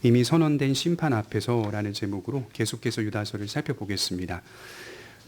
이미 선언된 심판 앞에서라는 제목으로 계속해서 유다서를 살펴보겠습니다.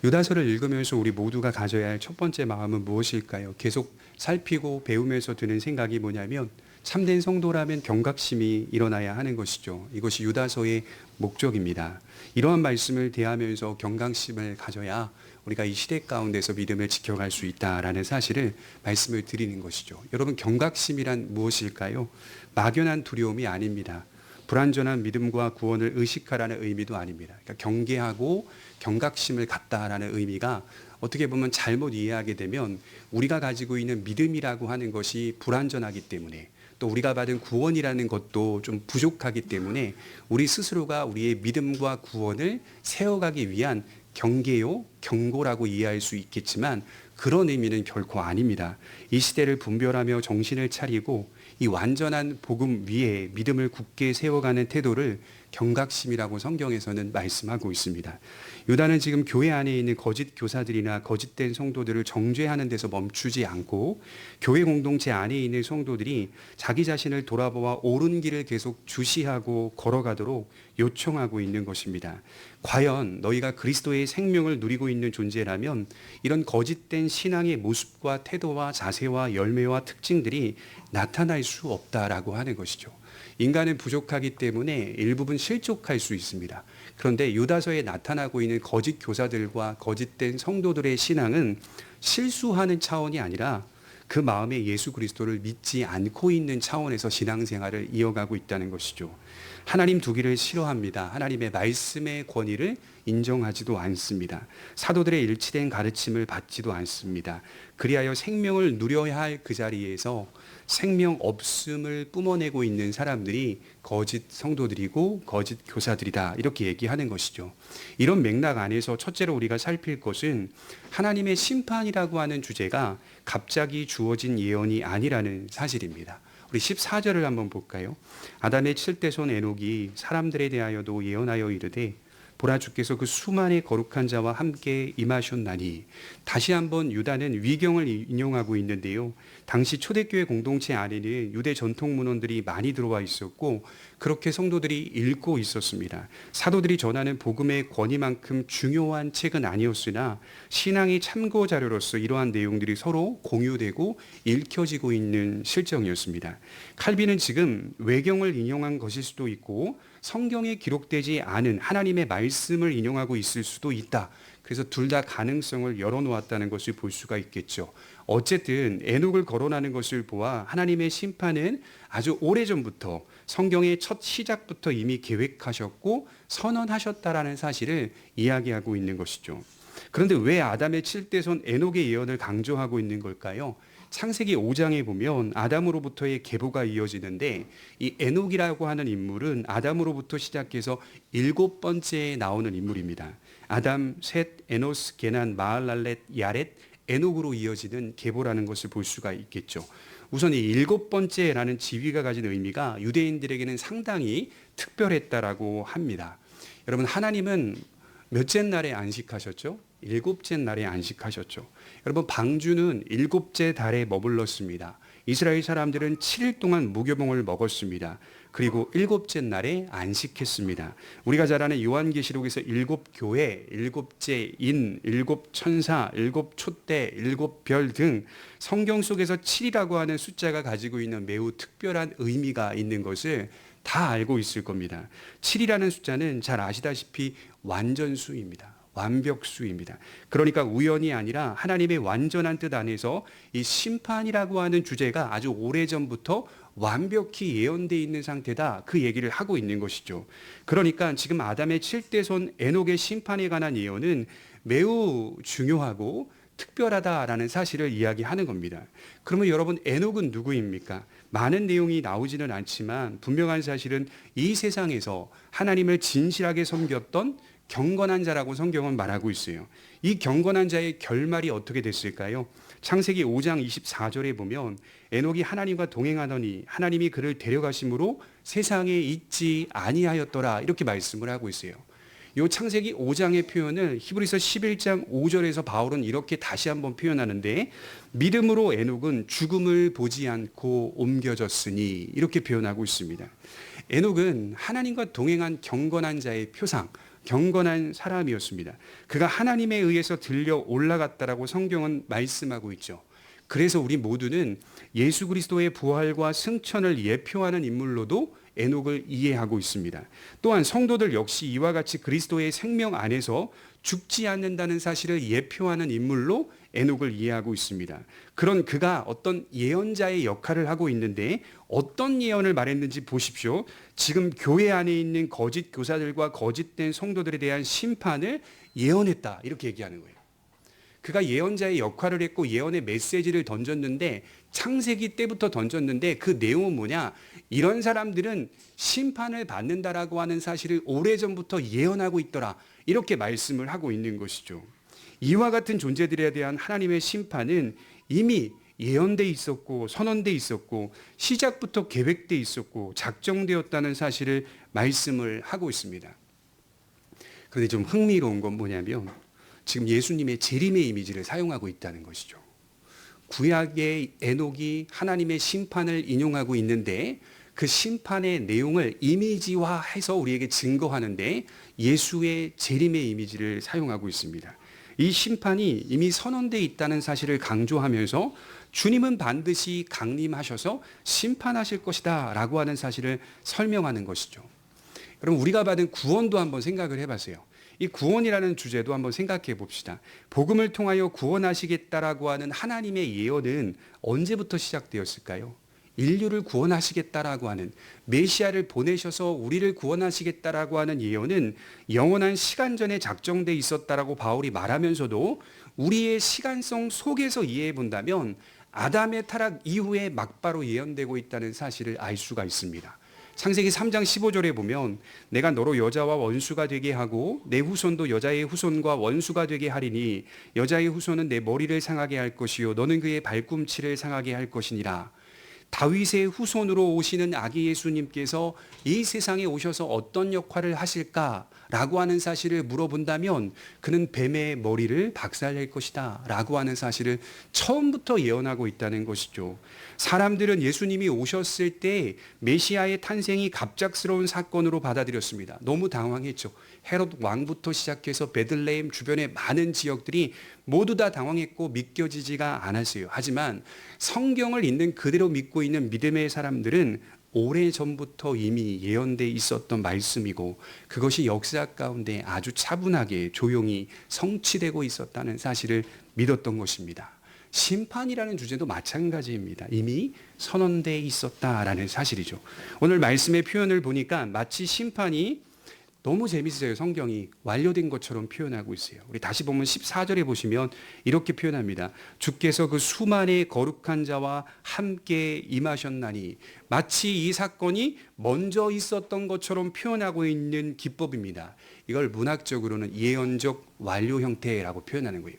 유다서를 읽으면서 우리 모두가 가져야 할 첫 번째 마음은 무엇일까요? 계속 살피고 배우면서 드는 생각이 뭐냐면 참된 성도라면 경각심이 일어나야 하는 것이죠. 이것이 유다서의 목적입니다. 이러한 말씀을 대하면서 경각심을 가져야 우리가 이 시대 가운데서 믿음을 지켜갈 수 있다라는 사실을 말씀을 드리는 것이죠. 여러분, 경각심이란 무엇일까요? 막연한 두려움이 아닙니다. 불완전한 믿음과 구원을 의식하라는 의미도 아닙니다. 그러니까 경계하고 경각심을 갖다라는 의미가 어떻게 보면 잘못 이해하게 되면 우리가 가지고 있는 믿음이라고 하는 것이 불완전하기 때문에 또 우리가 받은 구원이라는 것도 좀 부족하기 때문에 우리 스스로가 우리의 믿음과 구원을 세워가기 위한 경계요, 경고라고 이해할 수 있겠지만 그런 의미는 결코 아닙니다. 이 시대를 분별하며 정신을 차리고 이 완전한 복음 위에 믿음을 굳게 세워가는 태도를 경각심이라고 성경에서는 말씀하고 있습니다. 유다는 지금 교회 안에 있는 거짓 교사들이나 거짓된 성도들을 정죄하는 데서 멈추지 않고 교회 공동체 안에 있는 성도들이 자기 자신을 돌아보아 옳은 길을 계속 주시하고 걸어가도록 요청하고 있는 것입니다. 과연 너희가 그리스도의 생명을 누리고 있는 존재라면 이런 거짓된 신앙의 모습과 태도와 자세와 열매와 특징들이 나타날 수 없다라고 하는 것이죠. 인간은 부족하기 때문에 일부분 실족할 수 있습니다. 그런데 유다서에 나타나고 있는 거짓 교사들과 거짓된 성도들의 신앙은 실수하는 차원이 아니라 그 마음에 예수 그리스도를 믿지 않고 있는 차원에서 신앙생활을 이어가고 있다는 것이죠. 하나님 두기를 싫어합니다. 하나님의 말씀의 권위를 인정하지도 않습니다. 사도들의 일치된 가르침을 받지도 않습니다. 그리하여 생명을 누려야 할 그 자리에서 생명 없음을 뿜어내고 있는 사람들이 거짓 성도들이고 거짓 교사들이다, 이렇게 얘기하는 것이죠. 이런 맥락 안에서 첫째로 우리가 살필 것은 하나님의 심판이라고 하는 주제가 갑자기 주어진 예언이 아니라는 사실입니다. 우리 14절을 한번 볼까요? 아담의 7대 손 에녹이 사람들에 대하여도 예언하여 이르되 보라, 주께서 그 수만의 거룩한 자와 함께 임하셨나니. 다시 한번 유다는 위경을 인용하고 있는데요. 당시 초대교회 공동체 안에는 유대 전통 문헌들이 많이 들어와 있었고 그렇게 성도들이 읽고 있었습니다. 사도들이 전하는 복음의 권위만큼 중요한 책은 아니었으나 신앙의 참고 자료로서 이러한 내용들이 서로 공유되고 읽혀지고 있는 실정이었습니다. 칼빈은 지금 외경을 인용한 것일 수도 있고 성경에 기록되지 않은 하나님의 말씀을 인용하고 있을 수도 있다. 그래서 둘 다 가능성을 열어놓았다는 것을 볼 수가 있겠죠. 어쨌든 에녹을 거론하는 것을 보아 하나님의 심판은 아주 오래전부터 성경의 첫 시작부터 이미 계획하셨고 선언하셨다라는 사실을 이야기하고 있는 것이죠. 그런데 왜 아담의 7대 손 에녹의 예언을 강조하고 있는 걸까요? 창세기 5장에 보면 아담으로부터의 계보가 이어지는데 이 에녹이라고 하는 인물은 아담으로부터 시작해서 7번째에 나오는 인물입니다. 아담, 셋, 에노스, 게난, 마할랄렛, 야렛, 에녹으로 이어지는 계보라는 것을 볼 수가 있겠죠. 우선 이 7번째라는 지위가 가진 의미가 유대인들에게는 상당히 특별했다라고 합니다. 여러분, 하나님은 몇째 날에 안식하셨죠? 7째 날에 안식하셨죠. 여러분, 방주는 7째 달에 머물렀습니다. 이스라엘 사람들은 7일 동안 무교봉을 먹었습니다. 그리고 7째 날에 안식했습니다. 우리가 잘 아는 요한계시록에서 7교회, 7째 인, 7천사, 7촛대, 7별 등 성경 속에서 7이라고 하는 숫자가 가지고 있는 매우 특별한 의미가 있는 것을 다 알고 있을 겁니다. 7이라는 숫자는 잘 아시다시피 완전수입니다. 완벽수입니다. 그러니까 우연이 아니라 하나님의 완전한 뜻 안에서 이 심판이라고 하는 주제가 아주 오래전부터 완벽히 예언되어 있는 상태다, 그 얘기를 하고 있는 것이죠. 그러니까 지금 아담의 7대 손 에녹의 심판에 관한 예언은 매우 중요하고 특별하다라는 사실을 이야기하는 겁니다. 그러면 여러분, 에녹은 누구입니까? 많은 내용이 나오지는 않지만 분명한 사실은 이 세상에서 하나님을 진실하게 섬겼던 경건한 자라고 성경은 말하고 있어요. 이 경건한 자의 결말이 어떻게 됐을까요? 창세기 5장 24절에 보면 에녹이 하나님과 동행하더니 하나님이 그를 데려가심으로 세상에 있지 아니하였더라, 이렇게 말씀을 하고 있어요. 이 창세기 5장의 표현을 히브리서 11장 5절에서 바울은 이렇게 다시 한번 표현하는데, 믿음으로 에녹은 죽음을 보지 않고 옮겨졌으니, 이렇게 표현하고 있습니다. 에녹은 하나님과 동행한 경건한 자의 표상, 경건한 사람이었습니다. 그가 하나님에 의해서 들려 올라갔다라고 성경은 말씀하고 있죠. 그래서 우리 모두는 예수 그리스도의 부활과 승천을 예표하는 인물로도 에녹을 이해하고 있습니다. 또한 성도들 역시 이와 같이 그리스도의 생명 안에서 죽지 않는다는 사실을 예표하는 인물로 에녹을 이해하고 있습니다. 그런 그가 어떤 예언자의 역할을 하고 있는데 어떤 예언을 말했는지 보십시오. 지금 교회 안에 있는 거짓 교사들과 거짓된 성도들에 대한 심판을 예언했다. 이렇게 얘기하는 거예요. 그가 예언자의 역할을 했고 예언의 메시지를 던졌는데 창세기 때부터 던졌는데 그 내용은 뭐냐? 이런 사람들은 심판을 받는다라고 하는 사실을 오래전부터 예언하고 있더라. 이렇게 말씀을 하고 있는 것이죠. 이와 같은 존재들에 대한 하나님의 심판은 이미 예언돼 있었고 선언돼 있었고 시작부터 계획돼 있었고 작정되었다는 사실을 말씀을 하고 있습니다. 그런데 좀 흥미로운 건 뭐냐면 지금 예수님의 재림의 이미지를 사용하고 있다는 것이죠. 구약의 에녹이 하나님의 심판을 인용하고 있는데 그 심판의 내용을 이미지화해서 우리에게 증거하는데 예수의 재림의 이미지를 사용하고 있습니다. 이 심판이 이미 선언되어 있다는 사실을 강조하면서 주님은 반드시 강림하셔서 심판하실 것이다 라고 하는 사실을 설명하는 것이죠. 그럼 우리가 받은 구원도 한번 생각을 해봤어요. 이 구원이라는 주제도 한번 생각해 봅시다. 복음을 통하여 구원하시겠다라고 하는 하나님의 예언은 언제부터 시작되었을까요? 인류를 구원하시겠다라고 하는 메시아를 보내셔서 우리를 구원하시겠다라고 하는 예언은 영원한 시간 전에 작정돼 있었다라고 바울이 말하면서도 우리의 시간성 속에서 이해해 본다면 아담의 타락 이후에 막바로 예언되고 있다는 사실을 알 수가 있습니다. 창세기 3장 15절에 보면 내가 너로 여자와 원수가 되게 하고 내 후손도 여자의 후손과 원수가 되게 하리니 여자의 후손은 내 머리를 상하게 할 것이요 너는 그의 발꿈치를 상하게 할 것이니라. 다윗의 후손으로 오시는 아기 예수님께서 이 세상에 오셔서 어떤 역할을 하실까라고 하는 사실을 물어본다면 그는 뱀의 머리를 박살낼 것이다 라고 하는 사실을 처음부터 예언하고 있다는 것이죠. 사람들은 예수님이 오셨을 때 메시아의 탄생이 갑작스러운 사건으로 받아들였습니다. 너무 당황했죠. 헤롯 왕부터 시작해서 베들레헴 주변의 많은 지역들이 모두 다 당황했고 믿겨지지가 않았어요. 하지만 성경을 있는 그대로 믿고 있는 믿음의 사람들은 오래전부터 이미 예언돼 있었던 말씀이고 그것이 역사 가운데 아주 차분하게 조용히 성취되고 있었다는 사실을 믿었던 것입니다. 심판이라는 주제도 마찬가지입니다. 이미 선언돼 있었다라는 사실이죠. 오늘 말씀의 표현을 보니까 마치 심판이 너무 재밌어요. 성경이 완료된 것처럼 표현하고 있어요. 우리 다시 보면 14절에 보시면 이렇게 표현합니다. 주께서 그 수만의 거룩한 자와 함께 임하셨나니 마치 이 사건이 먼저 있었던 것처럼 표현하고 있는 기법입니다. 이걸 문학적으로는 예언적 완료 형태라고 표현하는 거예요.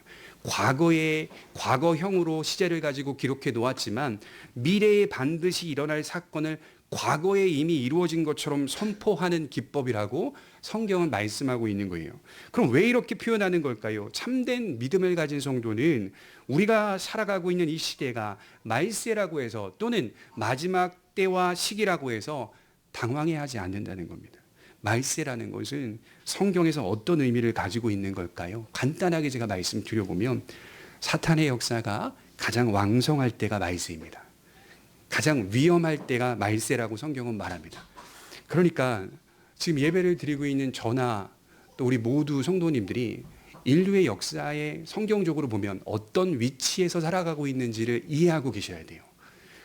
과거형으로 시제를 가지고 기록해 놓았지만 미래에 반드시 일어날 사건을 과거에 이미 이루어진 것처럼 선포하는 기법이라고 성경은 말씀하고 있는 거예요. 그럼 왜 이렇게 표현하는 걸까요? 참된 믿음을 가진 성도는 우리가 살아가고 있는 이 시대가 말세라고 해서 또는 마지막 때와 시기라고 해서 당황해하지 않는다는 겁니다. 말세라는 것은 성경에서 어떤 의미를 가지고 있는 걸까요? 간단하게 제가 말씀드려보면 사탄의 역사가 가장 왕성할 때가 말세입니다. 가장 위험할 때가 말세라고 성경은 말합니다. 그러니까 지금 예배를 드리고 있는 저나 또 우리 모두 성도님들이 인류의 역사에 성경적으로 보면 어떤 위치에서 살아가고 있는지를 이해하고 계셔야 돼요.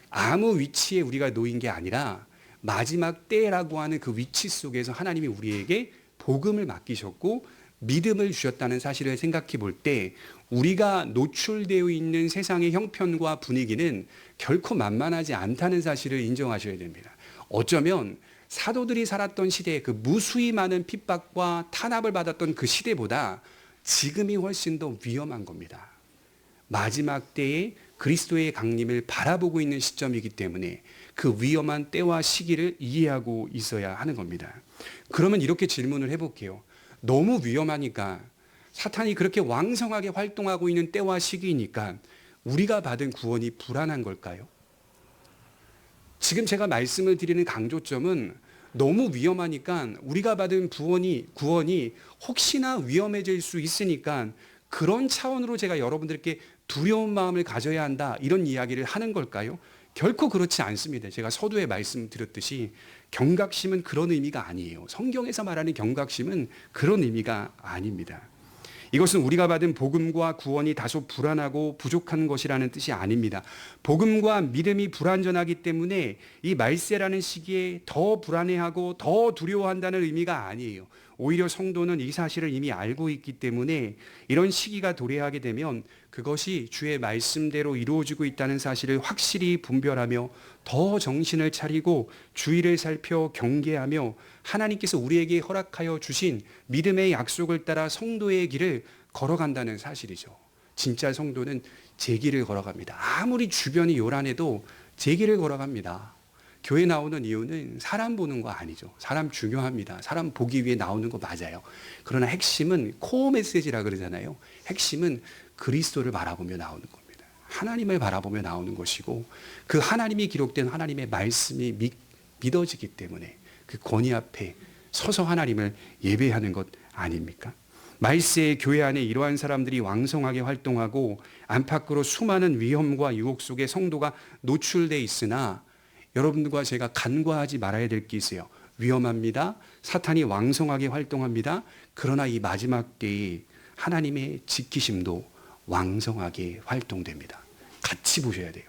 아무 위치에 우리가 놓인 게 아니라 마지막 때라고 하는 그 위치 속에서 하나님이 우리에게 복음을 맡기셨고 믿음을 주셨다는 사실을 생각해 볼 때 우리가 노출되어 있는 세상의 형편과 분위기는 결코 만만하지 않다는 사실을 인정하셔야 됩니다. 어쩌면 사도들이 살았던 시대에 그 무수히 많은 핍박과 탄압을 받았던 그 시대보다 지금이 훨씬 더 위험한 겁니다. 마지막 때에 그리스도의 강림을 바라보고 있는 시점이기 때문에 그 위험한 때와 시기를 이해하고 있어야 하는 겁니다. 그러면 이렇게 질문을 해볼게요. 너무 위험하니까 사탄이 그렇게 왕성하게 활동하고 있는 때와 시기이니까 우리가 받은 구원이 불안한 걸까요? 지금 제가 말씀을 드리는 강조점은 너무 위험하니까 우리가 받은 구원이 혹시나 위험해질 수 있으니까 그런 차원으로 제가 여러분들께 두려운 마음을 가져야 한다, 이런 이야기를 하는 걸까요? 결코 그렇지 않습니다. 제가 서두에 말씀드렸듯이 경각심은 그런 의미가 아니에요. 성경에서 말하는 경각심은 그런 의미가 아닙니다. 이것은 우리가 받은 복음과 구원이 다소 불안하고 부족한 것이라는 뜻이 아닙니다. 복음과 믿음이 불완전하기 때문에 이 말세라는 시기에 더 불안해하고 더 두려워한다는 의미가 아니에요. 오히려 성도는 이 사실을 이미 알고 있기 때문에 이런 시기가 도래하게 되면 그것이 주의 말씀대로 이루어지고 있다는 사실을 확실히 분별하며 더 정신을 차리고 주의를 살펴 경계하며 하나님께서 우리에게 허락하여 주신 믿음의 약속을 따라 성도의 길을 걸어간다는 사실이죠. 진짜 성도는 제 길을 걸어갑니다. 아무리 주변이 요란해도 제 길을 걸어갑니다. 교회 나오는 이유는 사람 보는 거 아니죠. 사람 중요합니다. 사람 보기 위해 나오는 거 맞아요. 그러나 핵심은 코어 메시지라 그러잖아요. 핵심은 그리스도를 바라보며 나오는 겁니다. 하나님을 바라보며 나오는 것이고, 그 하나님이 기록된 하나님의 말씀이 믿어지기 때문에 그 권위 앞에 서서 하나님을 예배하는 것 아닙니까? 말세의 교회 안에 이러한 사람들이 왕성하게 활동하고 안팎으로 수많은 위험과 유혹 속에 성도가 노출되어 있으나 여러분들과 제가 간과하지 말아야 될 게 있어요. 위험합니다. 사탄이 왕성하게 활동합니다. 그러나 이 마지막 때에 하나님의 지키심도 왕성하게 활동됩니다. 같이 보셔야 돼요.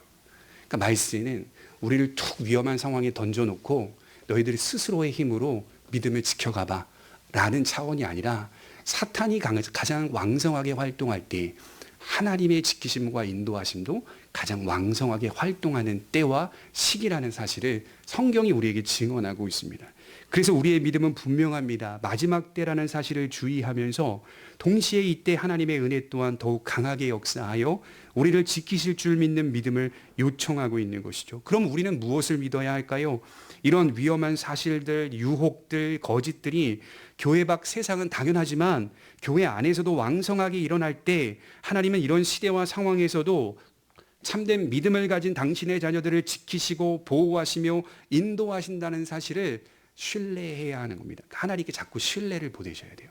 그러니까 말세는 우리를 툭 위험한 상황에 던져놓고 너희들이 스스로의 힘으로 믿음을 지켜가봐 라는 차원이 아니라, 사탄이 가장 왕성하게 활동할 때 하나님의 지키심과 인도하심도 가장 왕성하게 활동하는 때와 시기라는 사실을 성경이 우리에게 증언하고 있습니다. 그래서 우리의 믿음은 분명합니다. 마지막 때라는 사실을 주의하면서 동시에 이때 하나님의 은혜 또한 더욱 강하게 역사하여 우리를 지키실 줄 믿는 믿음을 요청하고 있는 것이죠. 그럼 우리는 무엇을 믿어야 할까요? 이런 위험한 사실들, 유혹들, 거짓들이 교회 밖 세상은 당연하지만 교회 안에서도 왕성하게 일어날 때 하나님은 이런 시대와 상황에서도 참된 믿음을 가진 당신의 자녀들을 지키시고 보호하시며 인도하신다는 사실을 신뢰해야 하는 겁니다. 하나님께 자꾸 신뢰를 보내셔야 돼요.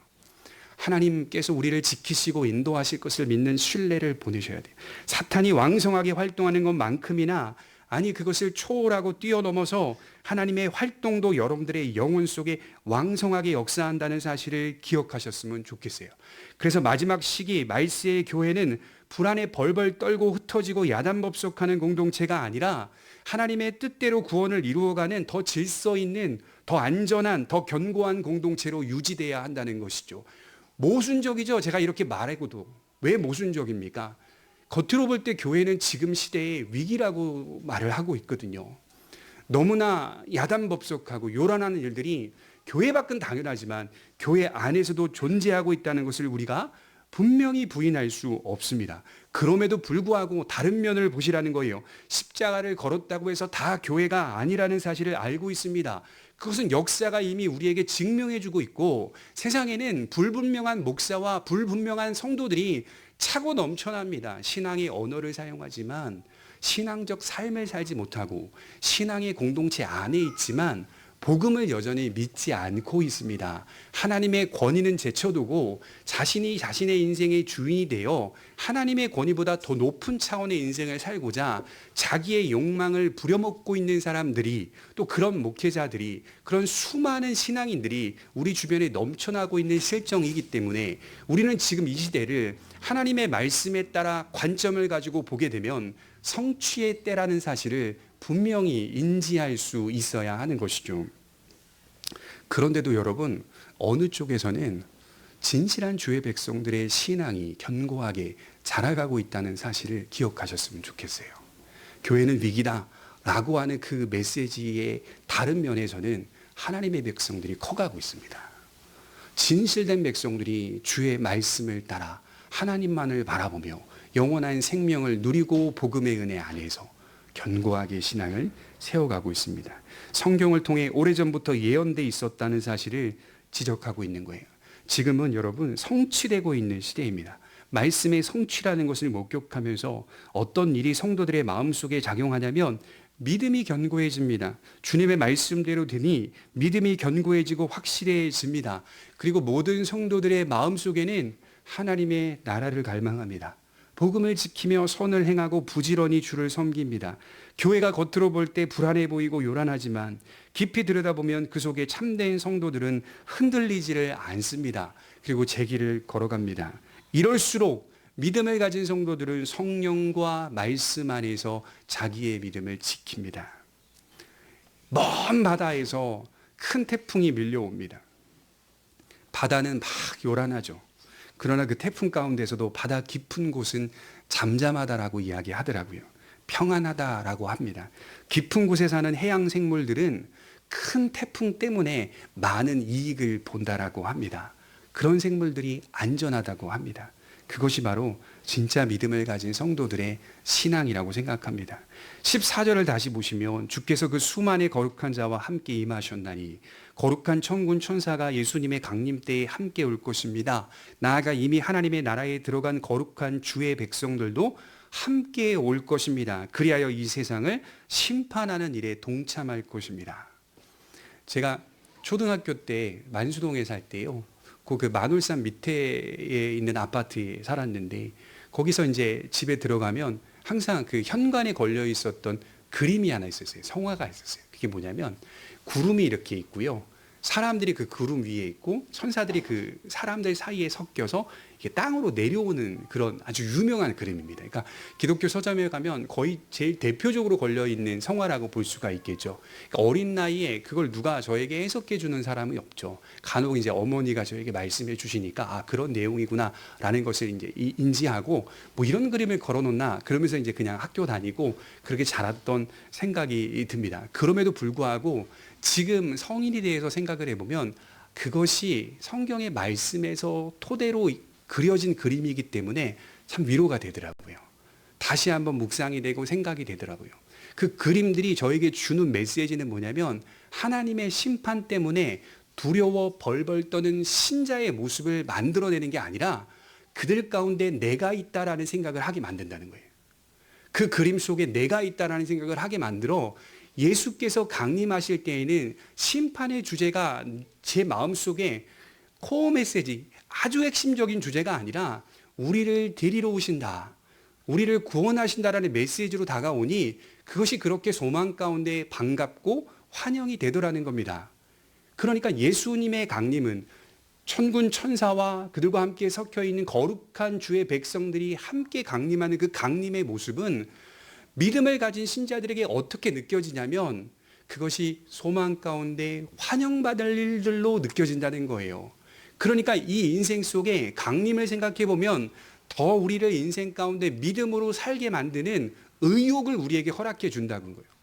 하나님께서 우리를 지키시고 인도하실 것을 믿는 신뢰를 보내셔야 돼요. 사탄이 왕성하게 활동하는 것만큼이나, 아니 그것을 초월하고 뛰어넘어서 하나님의 활동도 여러분들의 영혼 속에 왕성하게 역사한다는 사실을 기억하셨으면 좋겠어요. 그래서 마지막 시기 말세의 교회는 불안에 벌벌 떨고 흩어지고 야단법석하는 공동체가 아니라 하나님의 뜻대로 구원을 이루어가는 더 질서 있는, 더 안전한, 더 견고한 공동체로 유지돼야 한다는 것이죠. 모순적이죠. 제가 이렇게 말하고도. 왜 모순적입니까? 겉으로 볼 때 교회는 지금 시대의 위기라고 말을 하고 있거든요. 너무나 야단법석하고 요란하는 일들이 교회 밖은 당연하지만 교회 안에서도 존재하고 있다는 것을 우리가 분명히 부인할 수 없습니다. 그럼에도 불구하고 다른 면을 보시라는 거예요. 십자가를 걸었다고 해서 다 교회가 아니라는 사실을 알고 있습니다. 그것은 역사가 이미 우리에게 증명해주고 있고, 세상에는 불분명한 목사와 불분명한 성도들이 차고 넘쳐납니다. 신앙의 언어를 사용하지만 신앙적 삶을 살지 못하고 신앙의 공동체 안에 있지만 복음을 여전히 믿지 않고 있습니다. 하나님의 권위는 제쳐두고 자신이 자신의 인생의 주인이 되어 하나님의 권위보다 더 높은 차원의 인생을 살고자 자기의 욕망을 부려먹고 있는 사람들이, 또 그런 목회자들이, 그런 수많은 신앙인들이 우리 주변에 넘쳐나고 있는 실정이기 때문에 우리는 지금 이 시대를 하나님의 말씀에 따라 관점을 가지고 보게 되면 성취의 때라는 사실을 분명히 인지할 수 있어야 하는 것이죠. 그런데도 여러분, 어느 쪽에서는 진실한 주의 백성들의 신앙이 견고하게 자라가고 있다는 사실을 기억하셨으면 좋겠어요. 교회는 위기다 라고 하는 그 메시지의 다른 면에서는 하나님의 백성들이 커가고 있습니다. 진실된 백성들이 주의 말씀을 따라 하나님만을 바라보며 영원한 생명을 누리고 복음의 은혜 안에서 견고하게 신앙을 세워가고 있습니다. 성경을 통해 오래전부터 예언돼 있었다는 사실을 지적하고 있는 거예요. 지금은 여러분 성취되고 있는 시대입니다. 말씀의 성취라는 것을 목격하면서 어떤 일이 성도들의 마음속에 작용하냐면 믿음이 견고해집니다. 주님의 말씀대로 되니 믿음이 견고해지고 확실해집니다. 그리고 모든 성도들의 마음속에는 하나님의 나라를 갈망합니다. 복음을 지키며 선을 행하고 부지런히 주를 섬깁니다. 교회가 겉으로 볼 때 불안해 보이고 요란하지만 깊이 들여다보면 그 속에 참된 성도들은 흔들리지를 않습니다. 그리고 제 길을 걸어갑니다. 이럴수록 믿음을 가진 성도들은 성령과 말씀 안에서 자기의 믿음을 지킵니다. 먼 바다에서 큰 태풍이 밀려옵니다. 바다는 막 요란하죠. 그러나 그 태풍 가운데서도 바다 깊은 곳은 잠잠하다라고 이야기하더라고요. 평안하다라고 합니다. 깊은 곳에 사는 해양 생물들은 큰 태풍 때문에 많은 이익을 본다라고 합니다. 그런 생물들이 안전하다고 합니다. 그것이 바로 진짜 믿음을 가진 성도들의 신앙이라고 생각합니다. 14절을 다시 보시면 주께서 그 수만의 거룩한 자와 함께 임하셨나니 거룩한 천군 천사가 예수님의 강림 때에 함께 올 것입니다. 나아가 이미 하나님의 나라에 들어간 거룩한 주의 백성들도 함께 올 것입니다. 그리하여 이 세상을 심판하는 일에 동참할 것입니다. 제가 초등학교 때 만수동에 살 때요. 그 만월산 밑에 있는 아파트에 살았는데 거기서 이제 집에 들어가면 항상 그 현관에 걸려 있었던 그림이 하나 있었어요. 성화가 있었어요. 그게 뭐냐면 구름이 이렇게 있고요. 사람들이 그 구름 위에 있고 천사들이 그 사람들 사이에 섞여서 이게 땅으로 내려오는 그런 아주 유명한 그림입니다. 그러니까 기독교 서점에 가면 거의 제일 대표적으로 걸려 있는 성화라고 볼 수가 있겠죠. 그러니까 어린 나이에 그걸 누가 저에게 해석해 주는 사람은 없죠. 간혹 이제 어머니가 저에게 말씀해 주시니까 아 그런 내용이구나라는 것을 이제 인지하고 뭐 이런 그림을 걸어놓나 그러면서 이제 그냥 학교 다니고 그렇게 자랐던 생각이 듭니다. 그럼에도 불구하고 지금 성인이 대해서 생각을 해보면 그것이 성경의 말씀에서 토대로 그려진 그림이기 때문에 참 위로가 되더라고요. 다시 한번 묵상이 되고 생각이 되더라고요. 그 그림들이 저에게 주는 메시지는 뭐냐면 하나님의 심판 때문에 두려워 벌벌 떠는 신자의 모습을 만들어내는 게 아니라 그들 가운데 내가 있다라는 생각을 하게 만든다는 거예요. 그 그림 속에 내가 있다라는 생각을 하게 만들어 예수께서 강림하실 때에는 심판의 주제가 제 마음속에 코어 메시지, 아주 핵심적인 주제가 아니라 우리를 데리러 오신다, 우리를 구원하신다라는 메시지로 다가오니 그것이 그렇게 소망 가운데 반갑고 환영이 되더라는 겁니다. 그러니까 예수님의 강림은 천군 천사와 그들과 함께 섞여 있는 거룩한 주의 백성들이 함께 강림하는 그 강림의 모습은 믿음을 가진 신자들에게 어떻게 느껴지냐면 그것이 소망 가운데 환영받을 일들로 느껴진다는 거예요. 그러니까 이 인생 속에 강림을 생각해 보면 더 우리를 인생 가운데 믿음으로 살게 만드는 의욕을 우리에게 허락해 준다는 거예요.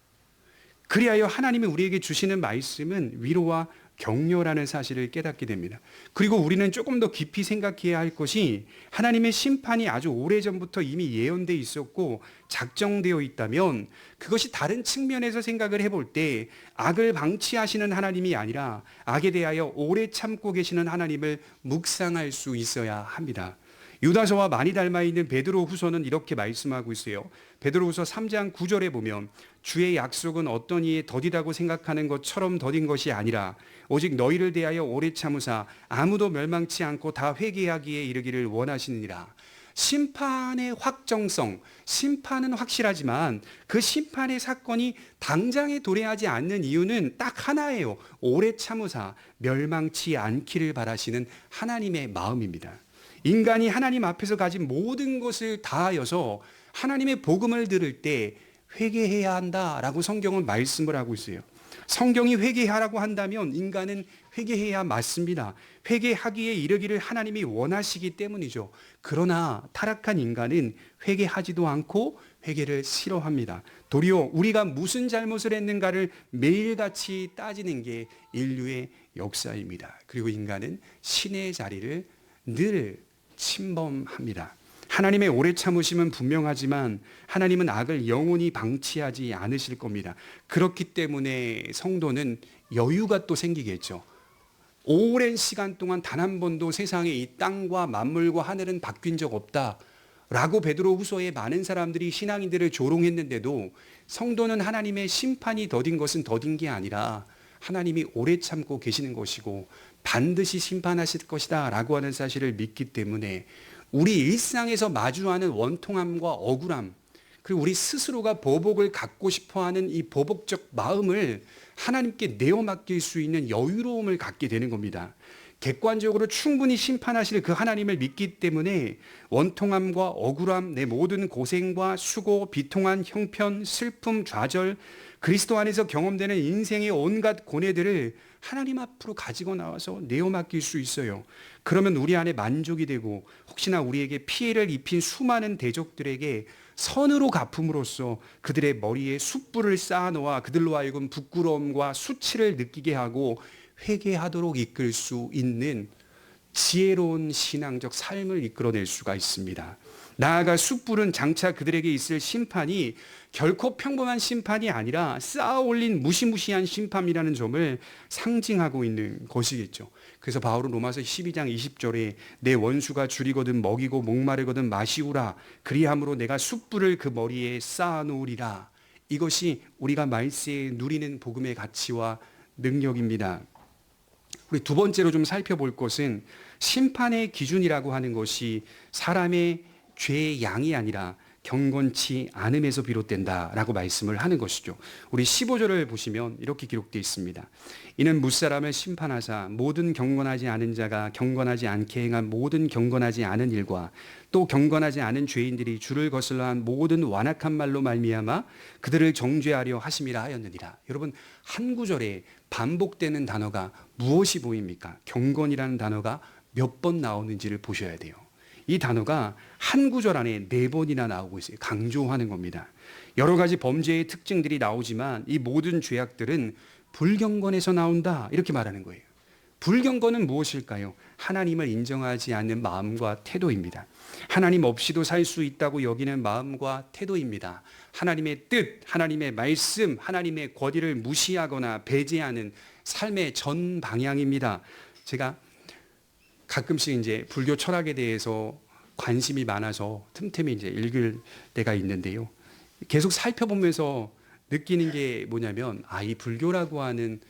그리하여 하나님이 우리에게 주시는 말씀은 위로와 격려라는 사실을 깨닫게 됩니다. 그리고 우리는 조금 더 깊이 생각해야 할 것이 하나님의 심판이 아주 오래전부터 이미 예언되어 있었고 작정되어 있다면 그것이 다른 측면에서 생각을 해볼 때 악을 방치하시는 하나님이 아니라 악에 대하여 오래 참고 계시는 하나님을 묵상할 수 있어야 합니다. 유다서와 많이 닮아 있는 베드로 후서는 이렇게 말씀하고 있어요. 베드로 후서 3장 9절에 보면 주의 약속은 어떤 이에 더디다고 생각하는 것처럼 더딘 것이 아니라 오직 너희를 대하여 오래 참으사 아무도 멸망치 않고 다 회개하기에 이르기를 원하시느니라. 심판의 확정성, 심판은 확실하지만 그 심판의 사건이 당장에 도래하지 않는 이유는 딱 하나예요. 오래 참으사 멸망치 않기를 바라시는 하나님의 마음입니다. 인간이 하나님 앞에서 가진 모든 것을 다하여서 하나님의 복음을 들을 때 회개해야 한다라고 성경은 말씀을 하고 있어요. 성경이 회개하라고 한다면 인간은 회개해야 맞습니다. 회개하기에 이르기를 하나님이 원하시기 때문이죠. 그러나 타락한 인간은 회개하지도 않고 회개를 싫어합니다. 도리어 우리가 무슨 잘못을 했는가를 매일같이 따지는 게 인류의 역사입니다. 그리고 인간은 신의 자리를 늘 침범합니다. 하나님의 오래 참으심은 분명하지만 하나님은 악을 영원히 방치하지 않으실 겁니다. 그렇기 때문에 성도는 여유가 또 생기겠죠. 오랜 시간 동안 단 한 번도 세상에 이 땅과 만물과 하늘은 바뀐 적 없다. 라고 베드로 후서에 많은 사람들이 신앙인들을 조롱했는데도 성도는 하나님의 심판이 더딘 것은 더딘 게 아니라 하나님이 오래 참고 계시는 것이고 반드시 심판하실 것이다 라고 하는 사실을 믿기 때문에 우리 일상에서 마주하는 원통함과 억울함, 그리고 우리 스스로가 보복을 갖고 싶어하는 이 보복적 마음을 하나님께 내어 맡길 수 있는 여유로움을 갖게 되는 겁니다. 객관적으로 충분히 심판하실 그 하나님을 믿기 때문에 원통함과 억울함, 내 모든 고생과 수고, 비통한 형편, 슬픔, 좌절, 그리스도 안에서 경험되는 인생의 온갖 고뇌들을 하나님 앞으로 가지고 나와서 내어 맡길 수 있어요. 그러면 우리 안에 만족이 되고 혹시나 우리에게 피해를 입힌 수많은 대적들에게 선으로 갚음으로써 그들의 머리에 숯불을 쌓아놓아 그들로 하여금 부끄러움과 수치를 느끼게 하고 회개하도록 이끌 수 있는 지혜로운 신앙적 삶을 이끌어낼 수가 있습니다. 나아가 숯불은 장차 그들에게 있을 심판이 결코 평범한 심판이 아니라 쌓아올린 무시무시한 심판이라는 점을 상징하고 있는 것이겠죠. 그래서 바울은 로마서 12장 20절에 내 원수가 줄이거든 먹이고 목마르거든 마시우라 그리함으로 내가 숯불을 그 머리에 쌓아놓으리라. 이것이 우리가 말세에 누리는 복음의 가치와 능력입니다. 우리 두 번째로 좀 살펴볼 것은 심판의 기준이라고 하는 것이 사람의 죄의 양이 아니라 경건치 않음에서 비롯된다라고 말씀을 하는 것이죠. 우리 15절을 보시면 이렇게 기록되어 있습니다. 이는 무사람을 심판하사 모든 경건하지 않은 자가 경건하지 않게 행한 모든 경건하지 않은 일과 또 경건하지 않은 죄인들이 주를 거슬러 한 모든 완악한 말로 말미암아 그들을 정죄하려 하심이라 하였느니라. 여러분, 한 구절에 반복되는 단어가 무엇이 보입니까? 경건이라는 단어가 몇 번 나오는지를 보셔야 돼요. 이 단어가 한 구절 안에 4번이나 나오고 있어요. 강조하는 겁니다. 여러 가지 범죄의 특징들이 나오지만 이 모든 죄악들은 불경건에서 나온다 이렇게 말하는 거예요. 불경건은 무엇일까요? 하나님을 인정하지 않는 마음과 태도입니다. 하나님 없이도 살 수 있다고 여기는 마음과 태도입니다. 하나님의 뜻, 하나님의 말씀, 하나님의 권위를 무시하거나 배제하는 삶의 전 방향입니다. 제가 가끔씩 이제 불교 철학에 대해서 관심이 많아서 틈틈이 이제 읽을 때가 있는데요. 계속 살펴보면서 느끼는 게 뭐냐면, 이 불교라고 하는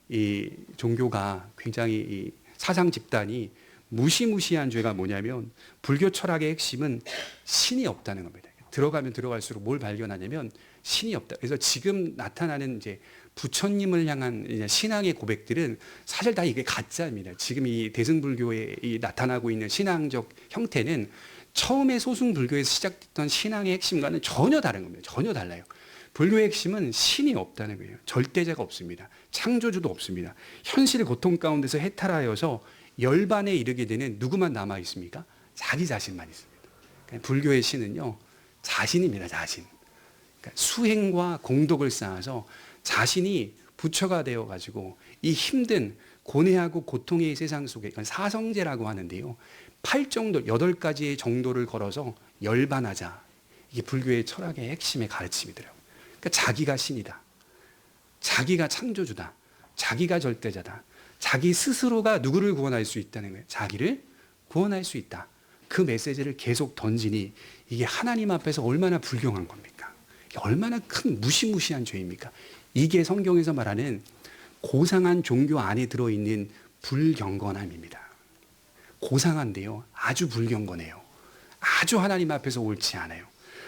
이 종교가 굉장히 이 사상 집단이 무시무시한 죄가 뭐냐면, 불교 철학의 핵심은 신이 없다는 겁니다. 들어가면 들어갈수록 뭘 발견하냐면 신이 없다. 그래서 지금 나타나는 이제 부처님을 향한 신앙의 고백들은 사실 다 이게 가짜입니다. 지금 이 대승불교에 나타나고 있는 신앙적 형태는 처음에 소승불교에서 시작됐던 신앙의 핵심과는 전혀 다른 겁니다. 전혀 달라요. 불교의 핵심은 신이 없다는 거예요. 절대자가 없습니다. 창조주도 없습니다. 현실 고통 가운데서 해탈하여서 열반에 이르게 되는 누구만 남아 있습니까? 자기 자신만 있습니다. 그러니까 불교의 신은요, 자신입니다. 자신. 그러니까 수행과 공덕을 쌓아서 자신이 부처가 되어가지고 이 힘든 고뇌하고 고통의 세상 속에, 사성제라고 하는데요, 8가지의 정도를 걸어서 열반하자. 이게 불교의 철학의 핵심의 가르침이더라고요. 그러니까 자기가 신이다. 자기가 창조주다. 자기가 절대자다. 자기 스스로가 누구를 구원할 수 있다는 거예요. 자기를 구원할 수 있다. 그 메시지를 계속 던지니 이게 하나님 앞에서 얼마나 불경한 겁니까? 얼마나 큰 무시무시한 죄입니까? 이게 성경에서 말하는 고상한 종교 안에 들어있는 불경건함입니다. 고상한데요, 아주 불경건해요. 아주 하나님 앞에서 옳지 않아요.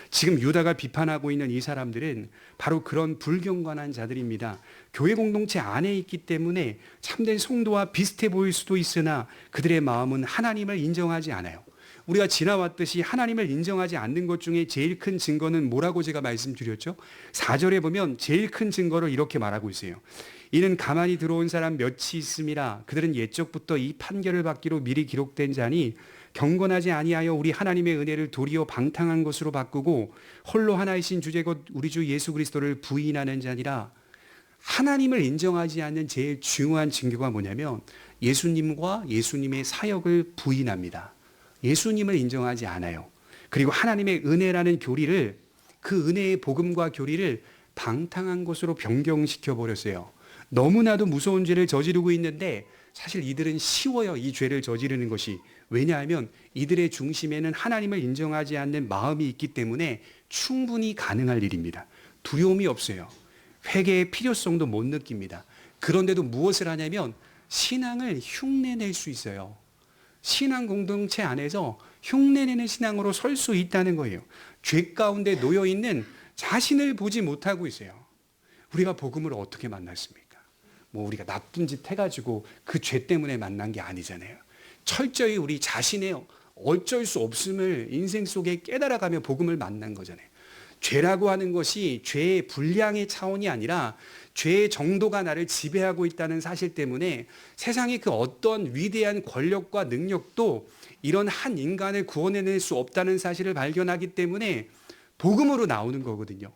지금 유다가 비판하고 있는 이 사람들은 바로 그런 불경건한 자들입니다. 교회 공동체 안에 있기 때문에 참된 성도와 비슷해 보일 수도 있으나 그들의 마음은 하나님을 인정하지 않아요. 우리가 지나왔듯이 하나님을 인정하지 않는 것 중에 제일 큰 증거는 뭐라고 제가 말씀드렸죠? 4절에 보면 제일 큰 증거를 이렇게 말하고 있어요. 이는 가만히 들어온 사람 몇이 있음이라. 그들은 옛적부터 이 판결을 받기로 미리 기록된 자니 경건하지 아니하여 우리 하나님의 은혜를 도리어 방탕한 것으로 바꾸고 홀로 하나이신 주제 곧 우리 주 예수 그리스도를 부인하는 자니라. 하나님을 인정하지 않는 제일 중요한 증거가 뭐냐면 예수님과 예수님의 사역을 부인합니다. 예수님을 인정하지 않아요. 그리고 하나님의 은혜라는 교리를, 그 은혜의 복음과 교리를 방탕한 것으로 변경시켜 버렸어요. 너무나도 무서운 죄를 저지르고 있는데 사실 이들은 쉬워요, 이 죄를 저지르는 것이. 왜냐하면 이들의 중심에는 하나님을 인정하지 않는 마음이 있기 때문에 충분히 가능할 일입니다. 두려움이 없어요. 회개의 필요성도 못 느낍니다. 그런데도 무엇을 하냐면 신앙을 흉내낼 수 있어요. 신앙 공동체 안에서 흉내내는 신앙으로 설 수 있다는 거예요. 죄 가운데 놓여 있는 자신을 보지 못하고 있어요. 우리가 복음을 어떻게 만났습니까? 우리가 나쁜 짓 해가지고 그 죄 때문에 만난 게 아니잖아요. 철저히 우리 자신의 어쩔 수 없음을 인생 속에 깨달아가며 복음을 만난 거잖아요. 죄라고 하는 것이 죄의 분량의 차원이 아니라 죄의 정도가 나를 지배하고 있다는 사실 때문에 세상의 그 어떤 위대한 권력과 능력도 이런 한 인간을 구원해낼 수 없다는 사실을 발견하기 때문에 복음으로 나오는 거거든요.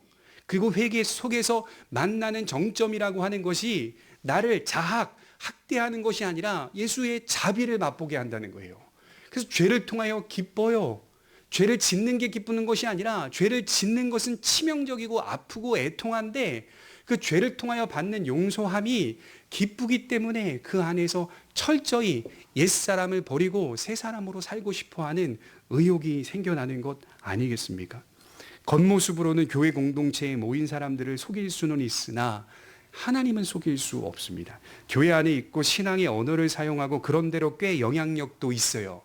그리고 회개 속에서 만나는 정점이라고 하는 것이 나를 학대하는 것이 아니라 예수의 자비를 맛보게 한다는 거예요. 그래서 죄를 통하여 기뻐요. 죄를 짓는 게 기쁘는 것이 아니라 죄를 짓는 것은 치명적이고 아프고 애통한데 그 죄를 통하여 받는 용서함이 기쁘기 때문에 그 안에서 철저히 옛사람을 버리고 새 사람으로 살고 싶어하는 의욕이 생겨나는 것 아니겠습니까? 겉모습으로는 교회 공동체에 모인 사람들을 속일 수는 있으나 하나님은 속일 수 없습니다. 교회 안에 있고 신앙의 언어를 사용하고 그런대로 꽤 영향력도 있어요.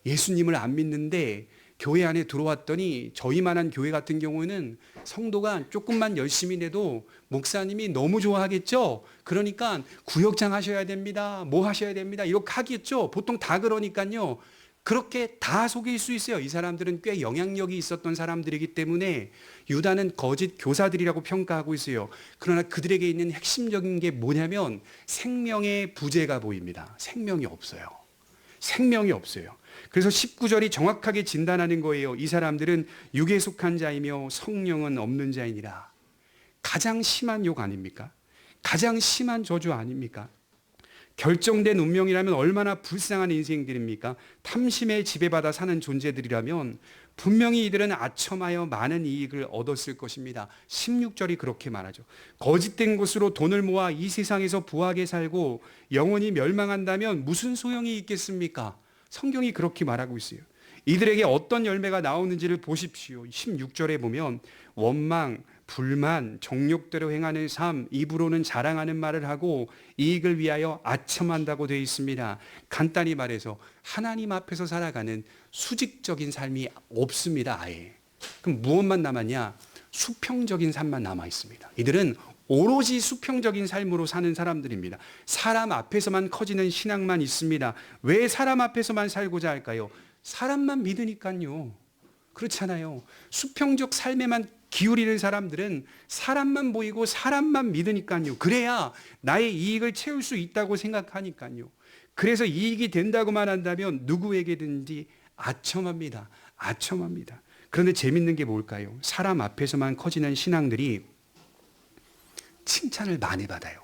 예수님을 안 믿는데 교회 안에 들어왔더니 저희만한 교회 같은 경우는 성도가 조금만 열심히 내도 목사님이 너무 좋아하겠죠. 그러니까 구역장 하셔야 됩니다. 뭐 하셔야 됩니다. 이렇게 하겠죠. 보통 다 그러니까요. 그렇게 다 속일 수 있어요. 이 사람들은 꽤 영향력이 있었던 사람들이기 때문에 유다는 거짓 교사들이라고 평가하고 있어요. 그러나 그들에게 있는 핵심적인 게 뭐냐면 생명의 부재가 보입니다. 생명이 없어요. 생명이 없어요. 그래서 19절이 정확하게 진단하는 거예요. 이 사람들은 육에 속한 자이며 성령은 없는 자이니라. 가장 심한 욕 아닙니까? 가장 심한 저주 아닙니까? 결정된 운명이라면 얼마나 불쌍한 인생들입니까? 탐심에 지배받아 사는 존재들이라면 분명히 이들은 아첨하여 많은 이익을 얻었을 것입니다. 16절이 그렇게 말하죠. 거짓된 것으로 돈을 모아 이 세상에서 부하게 살고 영원히 멸망한다면 무슨 소용이 있겠습니까? 성경이 그렇게 말하고 있어요. 이들에게 어떤 열매가 나오는지를 보십시오. 16절에 보면 원망, 불만, 정욕대로 행하는 삶, 입으로는 자랑하는 말을 하고 이익을 위하여 아첨한다고 되어 있습니다. 간단히 말해서 하나님 앞에서 살아가는 수직적인 삶이 없습니다. 아예. 그럼 무엇만 남았냐? 수평적인 삶만 남아 있습니다. 이들은 오로지 수평적인 삶으로 사는 사람들입니다. 사람 앞에서만 커지는 신앙만 있습니다. 왜 사람 앞에서만 살고자 할까요? 사람만 믿으니까요. 그렇잖아요. 수평적 삶에만 기울이는 사람들은 사람만 보이고 사람만 믿으니까요. 그래야 나의 이익을 채울 수 있다고 생각하니까요. 그래서 이익이 된다고만 한다면 누구에게든지 아첨합니다. 아첨합니다. 그런데 재밌는 게 뭘까요? 사람 앞에서만 커지는 신앙들이 칭찬을 많이 받아요.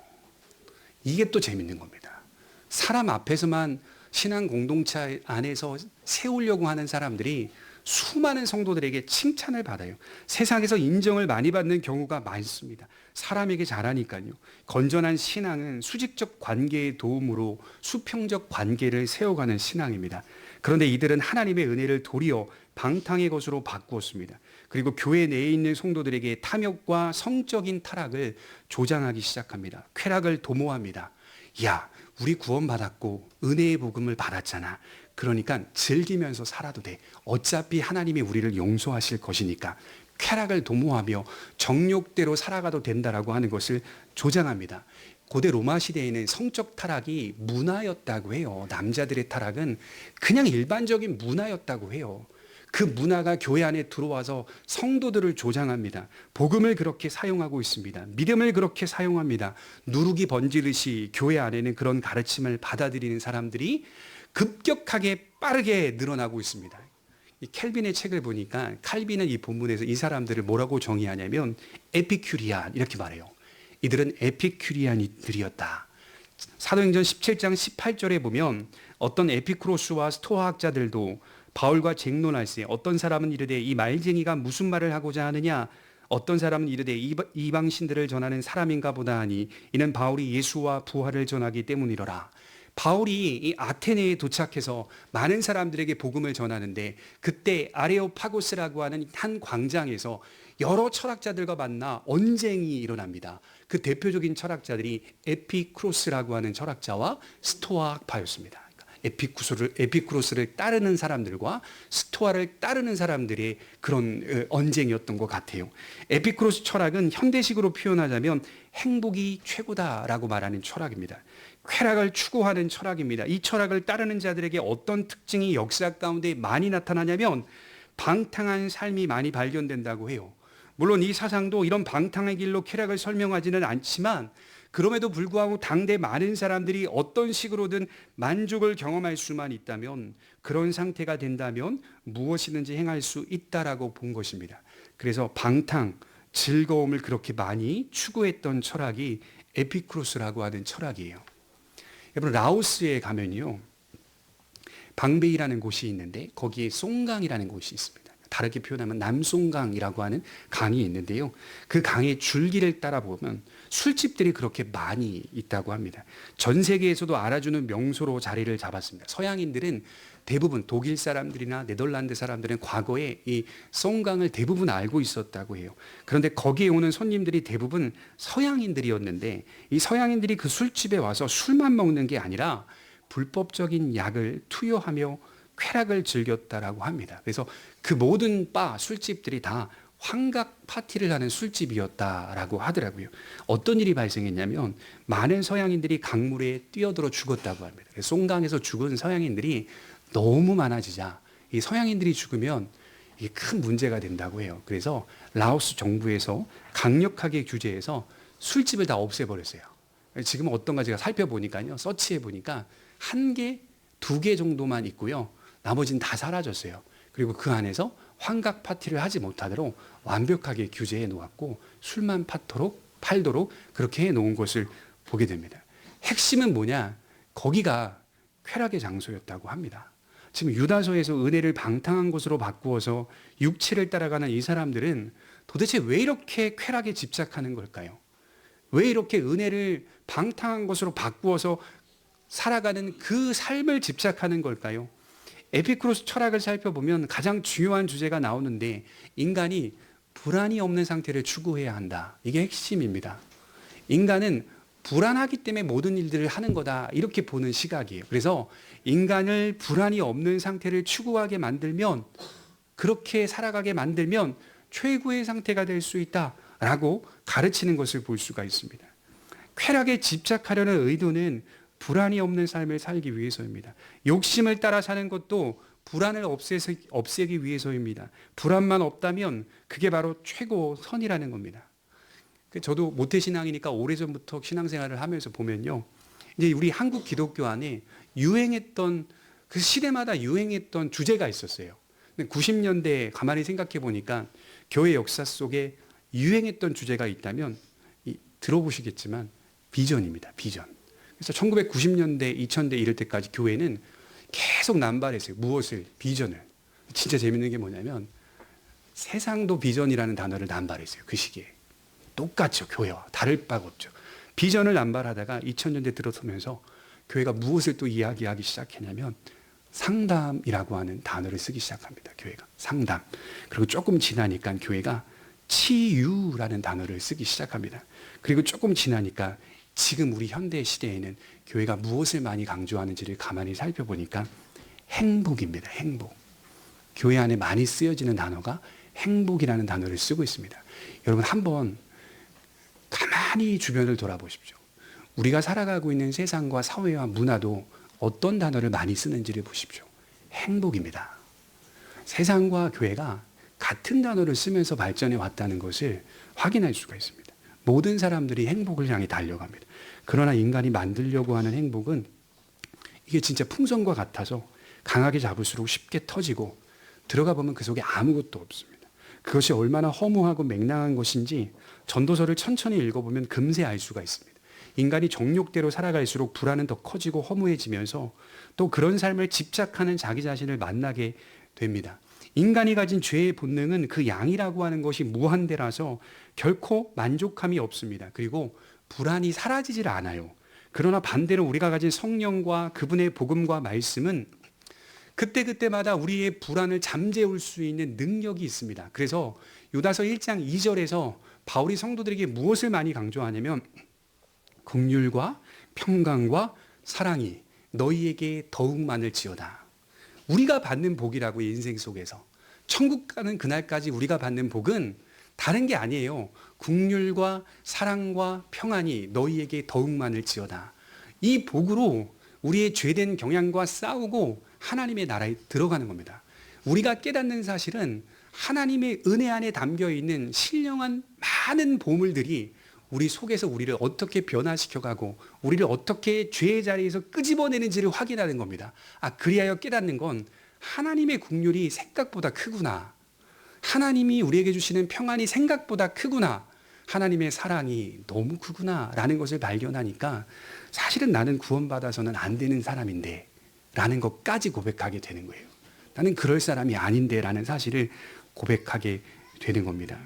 이게 또 재밌는 겁니다. 사람 앞에서만 신앙 공동체 안에서 세우려고 하는 사람들이 수많은 성도들에게 칭찬을 받아요. 세상에서 인정을 많이 받는 경우가 많습니다. 사람에게 잘하니까요. 건전한 신앙은 수직적 관계의 도움으로 수평적 관계를 세워가는 신앙입니다. 그런데 이들은 하나님의 은혜를 도리어 방탕의 것으로 바꾸었습니다. 그리고 교회 내에 있는 성도들에게 탐욕과 성적인 타락을 조장하기 시작합니다. 쾌락을 도모합니다. 야, 우리 구원받았고 은혜의 복음을 받았잖아. 그러니까 즐기면서 살아도 돼. 어차피 하나님이 우리를 용서하실 것이니까. 쾌락을 도모하며 정욕대로 살아가도 된다라고 하는 것을 조장합니다. 고대 로마 시대에는 성적 타락이 문화였다고 해요. 남자들의 타락은 그냥 일반적인 문화였다고 해요. 그 문화가 교회 안에 들어와서 성도들을 조장합니다. 복음을 그렇게 사용하고 있습니다. 믿음을 그렇게 사용합니다. 누룩이 번지듯이 교회 안에는 그런 가르침을 받아들이는 사람들이 급격하게 빠르게 늘어나고 있습니다. 이 켈빈의 책을 보니까 칼빈은 이 본문에서 이 사람들을 뭐라고 정의하냐면 에피큐리안 이렇게 말해요. 이들은 에피큐리안들이었다. 사도행전 17장 18절에 보면 어떤 에피쿠로스와 스토아학자들도 바울과 쟁론할 때 어떤 사람은 이르되 이 말쟁이가 무슨 말을 하고자 하느냐, 어떤 사람은 이르되 이방신들을 전하는 사람인가 보다 하니 이는 바울이 예수와 부활을 전하기 때문이로라. 바울이 이 아테네에 도착해서 많은 사람들에게 복음을 전하는데 그때 아레오파고스라고 하는 한 광장에서 여러 철학자들과 만나 언쟁이 일어납니다. 그 대표적인 철학자들이 에피쿠로스라고 하는 철학자와 스토아 학파였습니다. 에피쿠로스를 따르는 사람들과 스토아를 따르는 사람들의 그런 언쟁이었던 것 같아요. 에피쿠로스 철학은 현대식으로 표현하자면 행복이 최고다라고 말하는 철학입니다. 쾌락을 추구하는 철학입니다. 이 철학을 따르는 자들에게 어떤 특징이 역사 가운데 많이 나타나냐면 방탕한 삶이 많이 발견된다고 해요. 물론 이 사상도 이런 방탕의 길로 쾌락을 설명하지는 않지만 그럼에도 불구하고 당대 많은 사람들이 어떤 식으로든 만족을 경험할 수만 있다면 그런 상태가 된다면 무엇이든지 행할 수 있다라고 본 것입니다. 그래서 방탕, 즐거움을 그렇게 많이 추구했던 철학이 에피쿠로스라고 하는 철학이에요. 여러분 라오스에 가면요. 방베이라는 곳이 있는데 거기에 송강이라는 곳이 있습니다. 다르게 표현하면 남송강이라고 하는 강이 있는데요. 그 강의 줄기를 따라 보면 술집들이 그렇게 많이 있다고 합니다. 전 세계에서도 알아주는 명소로 자리를 잡았습니다. 서양인들은 대부분 독일 사람들이나 네덜란드 사람들은 과거에 이 송강을 대부분 알고 있었다고 해요. 그런데 거기에 오는 손님들이 대부분 서양인들이었는데 이 서양인들이 그 술집에 와서 술만 먹는 게 아니라 불법적인 약을 투여하며 쾌락을 즐겼다라고 합니다. 그래서 그 모든 술집들이 다 환각 파티를 하는 술집이었다라고 하더라고요. 어떤 일이 발생했냐면 많은 서양인들이 강물에 뛰어들어 죽었다고 합니다. 송강에서 죽은 서양인들이 너무 많아지자 이 서양인들이 죽으면 이게 큰 문제가 된다고 해요. 그래서 라오스 정부에서 강력하게 규제해서 술집을 다 없애버렸어요. 지금 어떤가 제가 살펴보니까요. 서치해보니까 1개, 2개 정도만 있고요. 나머지는 다 사라졌어요. 그리고 그 안에서 환각 파티를 하지 못하도록 완벽하게 규제해 놓았고 술만 팔도록 그렇게 해 놓은 것을 보게 됩니다. 핵심은 뭐냐? 거기가 쾌락의 장소였다고 합니다. 지금 유다서에서 은혜를 방탕한 것으로 바꾸어서 육체를 따라가는 이 사람들은 도대체 왜 이렇게 쾌락에 집착하는 걸까요? 왜 이렇게 은혜를 방탕한 것으로 바꾸어서 살아가는 그 삶을 집착하는 걸까요? 에피쿠로스 철학을 살펴보면 가장 중요한 주제가 나오는데 인간이 불안이 없는 상태를 추구해야 한다. 이게 핵심입니다. 인간은 불안하기 때문에 모든 일들을 하는 거다. 이렇게 보는 시각이에요. 그래서 인간을 불안이 없는 상태를 추구하게 만들면 그렇게 살아가게 만들면 최고의 상태가 될 수 있다라고 가르치는 것을 볼 수가 있습니다. 쾌락에 집착하려는 의도는 불안이 없는 삶을 살기 위해서입니다. 욕심을 따라 사는 것도 불안을 없애기 위해서입니다. 불안만 없다면 그게 바로 최고선이라는 겁니다. 저도 모태신앙이니까 오래전부터 신앙생활을 하면서 보면요. 이제 우리 한국 기독교 안에 유행했던 그 시대마다 유행했던 주제가 있었어요. 90년대에 가만히 생각해 보니까 교회 역사 속에 유행했던 주제가 있다면 들어보시겠지만 비전입니다. 비전. 그래서 1990년대, 2000대 이럴 때까지 교회는 계속 남발했어요. 무엇을? 비전을. 진짜 재밌는 게 뭐냐면 세상도 비전이라는 단어를 남발했어요. 그 시기에. 똑같죠. 교회와 다를 바가 없죠. 비전을 남발하다가 2000년대 들어서면서 교회가 무엇을 또 이야기하기 시작했냐면 상담이라고 하는 단어를 쓰기 시작합니다. 교회가. 상담. 그리고 조금 지나니까 교회가 치유라는 단어를 쓰기 시작합니다. 그리고 조금 지나니까 지금 우리 현대 시대에는 교회가 무엇을 많이 강조하는지를 가만히 살펴보니까 행복입니다. 행복. 교회 안에 많이 쓰여지는 단어가 행복이라는 단어를 쓰고 있습니다. 여러분 한번 가만히 주변을 돌아보십시오. 우리가 살아가고 있는 세상과 사회와 문화도 어떤 단어를 많이 쓰는지를 보십시오. 행복입니다. 세상과 교회가 같은 단어를 쓰면서 발전해 왔다는 것을 확인할 수가 있습니다. 모든 사람들이 행복을 향해 달려갑니다. 그러나 인간이 만들려고 하는 행복은 이게 진짜 풍선과 같아서 강하게 잡을수록 쉽게 터지고 들어가 보면 그 속에 아무것도 없습니다. 그것이 얼마나 허무하고 맹랑한 것인지 전도서를 천천히 읽어보면 금세 알 수가 있습니다. 인간이 정욕대로 살아갈수록 불안은 더 커지고 허무해지면서 또 그런 삶을 집착하는 자기 자신을 만나게 됩니다. 인간이 가진 죄의 본능은 그 양이라고 하는 것이 무한대라서 결코 만족함이 없습니다. 그리고 불안이 사라지질 않아요. 그러나 반대로 우리가 가진 성령과 그분의 복음과 말씀은 그때그때마다 우리의 불안을 잠재울 수 있는 능력이 있습니다. 그래서 유다서 1장 2절에서 바울이 성도들에게 무엇을 많이 강조하냐면 긍휼과 평강과 사랑이 너희에게 더욱 많을지어다. 우리가 받는 복이라고, 인생 속에서 천국 가는 그날까지 우리가 받는 복은 다른 게 아니에요. 긍휼과 사랑과 평안이 너희에게 더욱 많을지어다. 이 복으로 우리의 죄된 경향과 싸우고 하나님의 나라에 들어가는 겁니다. 우리가 깨닫는 사실은 하나님의 은혜 안에 담겨 있는 신령한 많은 보물들이 우리 속에서 우리를 어떻게 변화시켜가고 우리를 어떻게 죄의 자리에서 끄집어내는지를 확인하는 겁니다. 그리하여 깨닫는 건 하나님의 긍휼이 생각보다 크구나. 하나님이 우리에게 주시는 평안이 생각보다 크구나. 하나님의 사랑이 너무 크구나 라는 것을 발견하니까 사실은 나는 구원받아서는 안 되는 사람인데 라는 것까지 고백하게 되는 거예요. 나는 그럴 사람이 아닌데 라는 사실을 고백하게 되는 겁니다.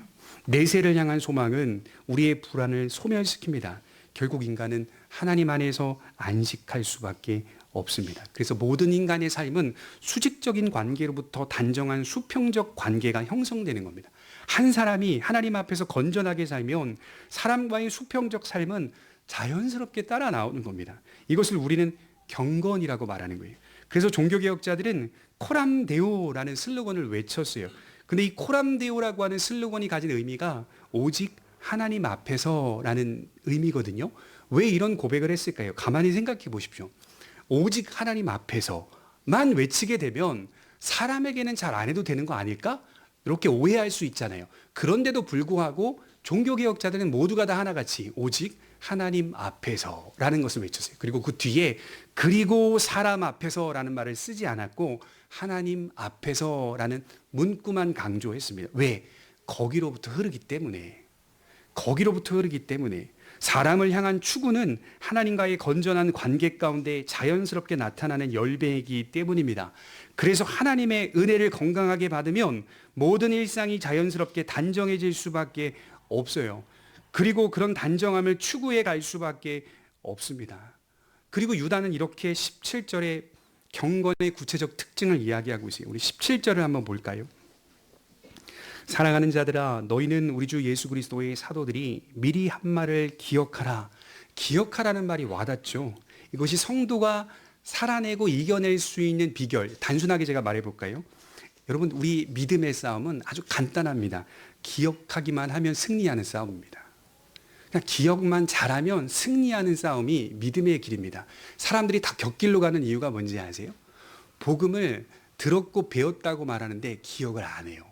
내세를 향한 소망은 우리의 불안을 소멸시킵니다. 결국 인간은 하나님 안에서 안식할 수밖에 없습니다. 그래서 모든 인간의 삶은 수직적인 관계로부터 단정한 수평적 관계가 형성되는 겁니다. 한 사람이 하나님 앞에서 건전하게 살면 사람과의 수평적 삶은 자연스럽게 따라 나오는 겁니다. 이것을 우리는 경건이라고 말하는 거예요. 그래서 종교개혁자들은 코람데오라는 슬로건을 외쳤어요. 근데 이 코람데오라고 하는 슬로건이 가진 의미가 오직 하나님 앞에서라는 의미거든요. 왜 이런 고백을 했을까요? 가만히 생각해 보십시오. 오직 하나님 앞에서만 외치게 되면 사람에게는 잘 안 해도 되는 거 아닐까? 이렇게 오해할 수 있잖아요. 그런데도 불구하고 종교개혁자들은 모두가 다 하나같이 오직 하나님 앞에서라는 것을 외쳤어요. 그리고 그 뒤에 그리고 사람 앞에서라는 말을 쓰지 않았고 하나님 앞에서라는 문구만 강조했습니다. 왜? 거기로부터 흐르기 때문에. 거기로부터 흐르기 때문에. 사람을 향한 추구는 하나님과의 건전한 관계 가운데 자연스럽게 나타나는 열매이기 때문입니다. 그래서 하나님의 은혜를 건강하게 받으면 모든 일상이 자연스럽게 단정해질 수밖에 없어요. 그리고 그런 단정함을 추구해 갈 수밖에 없습니다. 그리고 유다는 이렇게 17절에 경건의 구체적 특징을 이야기하고 있어요. 우리 17절을 한번 볼까요? 사랑하는 자들아, 너희는 우리 주 예수 그리스도의 사도들이 미리 한 말을 기억하라. 기억하라는 말이 와닿죠. 이것이 성도가 살아내고 이겨낼 수 있는 비결. 단순하게 제가 말해볼까요? 여러분, 우리 믿음의 싸움은 아주 간단합니다. 기억하기만 하면 승리하는 싸움입니다. 그냥 기억만 잘하면 승리하는 싸움이 믿음의 길입니다. 사람들이 다 곁길로 가는 이유가 뭔지 아세요? 복음을 들었고 배웠다고 말하는데 기억을 안 해요.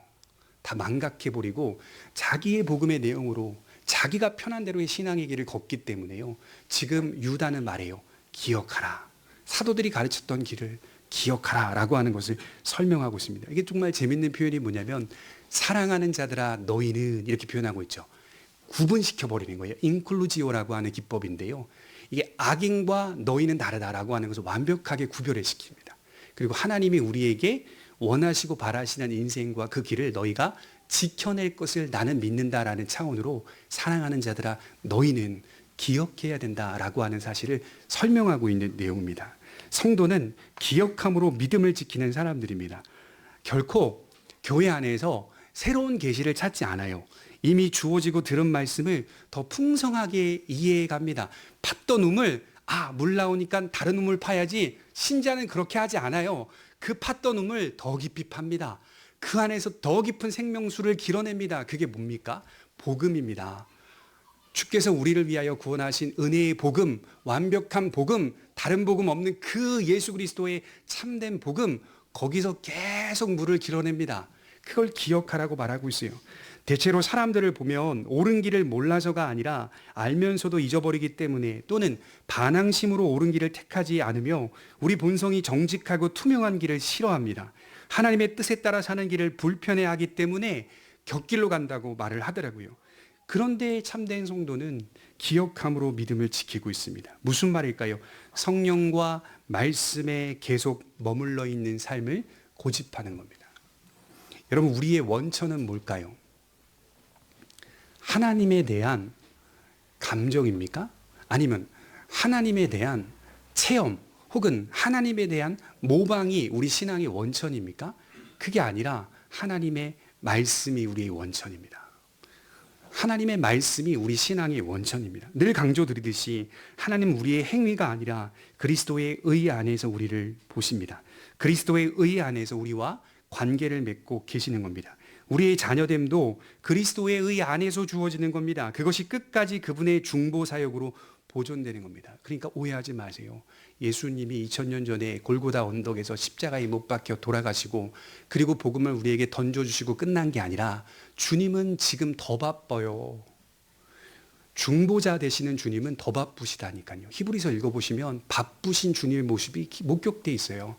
다 망각해버리고 자기의 복음의 내용으로 자기가 편한 대로의 신앙의 길을 걷기 때문에요. 지금 유다는 말해요. 기억하라. 사도들이 가르쳤던 길을 기억하라 라고 하는 것을 설명하고 있습니다. 이게 정말 재밌는 표현이 뭐냐면 사랑하는 자들아 너희는 이렇게 표현하고 있죠. 구분시켜버리는 거예요. 인클루지오라고 하는 기법인데요. 이게 악인과 너희는 다르다라고 하는 것을 완벽하게 구별을 시킵니다. 그리고 하나님이 우리에게 원하시고 바라시는 인생과 그 길을 너희가 지켜낼 것을 나는 믿는다라는 차원으로 사랑하는 자들아 너희는 기억해야 된다라고 하는 사실을 설명하고 있는 내용입니다. 성도는 기억함으로 믿음을 지키는 사람들입니다. 결코 교회 안에서 새로운 계시를 찾지 않아요. 이미 주어지고 들은 말씀을 더 풍성하게 이해해 갑니다. 팠던 우물, 물 나오니까 다른 우물 파야지. 신자는 그렇게 하지 않아요. 그 팠던 우물 더 깊이 팝니다. 그 안에서 더 깊은 생명수를 길어냅니다. 그게 뭡니까? 복음입니다. 주께서 우리를 위하여 구원하신 은혜의 복음, 완벽한 복음, 다른 복음 없는 그 예수 그리스도의 참된 복음, 거기서 계속 물을 길어냅니다. 그걸 기억하라고 말하고 있어요. 대체로 사람들을 보면 옳은 길을 몰라서가 아니라 알면서도 잊어버리기 때문에 또는 반항심으로 옳은 길을 택하지 않으며 우리 본성이 정직하고 투명한 길을 싫어합니다. 하나님의 뜻에 따라 사는 길을 불편해하기 때문에 곁길로 간다고 말을 하더라고요. 그런데 참된 성도는 기억함으로 믿음을 지키고 있습니다. 무슨 말일까요? 성령과 말씀에 계속 머물러 있는 삶을 고집하는 겁니다. 여러분, 우리의 원천은 뭘까요? 하나님에 대한 감정입니까? 아니면 하나님에 대한 체험 혹은 하나님에 대한 모방이 우리 신앙의 원천입니까? 그게 아니라 하나님의 말씀이 우리의 원천입니다. 하나님의 말씀이 우리 신앙의 원천입니다. 늘 강조드리듯이 하나님 우리의 행위가 아니라 그리스도의 의 안에서 우리를 보십니다. 그리스도의 의 안에서 우리와 관계를 맺고 계시는 겁니다. 우리의 자녀됨도 그리스도의 의 안에서 주어지는 겁니다. 그것이 끝까지 그분의 중보 사역으로 보존되는 겁니다. 그러니까 오해하지 마세요. 예수님이 2000년 전에 골고다 언덕에서 십자가에 못 박혀 돌아가시고 그리고 복음을 우리에게 던져주시고 끝난 게 아니라 주님은 지금 더 바빠요. 중보자 되시는 주님은 더 바쁘시다니까요. 히브리서 읽어보시면 바쁘신 주님의 모습이 목격돼 있어요.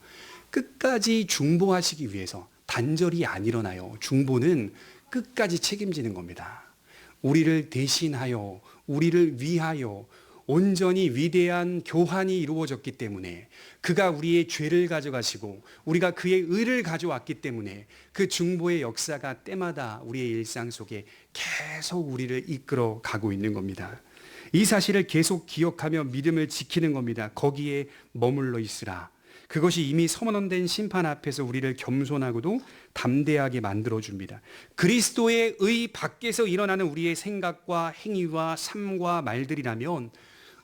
끝까지 중보하시기 위해서 단절이 안 일어나요. 중보는 끝까지 책임지는 겁니다. 우리를 대신하여 우리를 위하여 온전히 위대한 교환이 이루어졌기 때문에 그가 우리의 죄를 가져가시고 우리가 그의 의를 가져왔기 때문에 그 중보의 역사가 때마다 우리의 일상 속에 계속 우리를 이끌어 가고 있는 겁니다. 이 사실을 계속 기억하며 믿음을 지키는 겁니다. 거기에 머물러 있으라. 그것이 이미 선언된 심판 앞에서 우리를 겸손하고도 담대하게 만들어줍니다. 그리스도의 의 밖에서 일어나는 우리의 생각과 행위와 삶과 말들이라면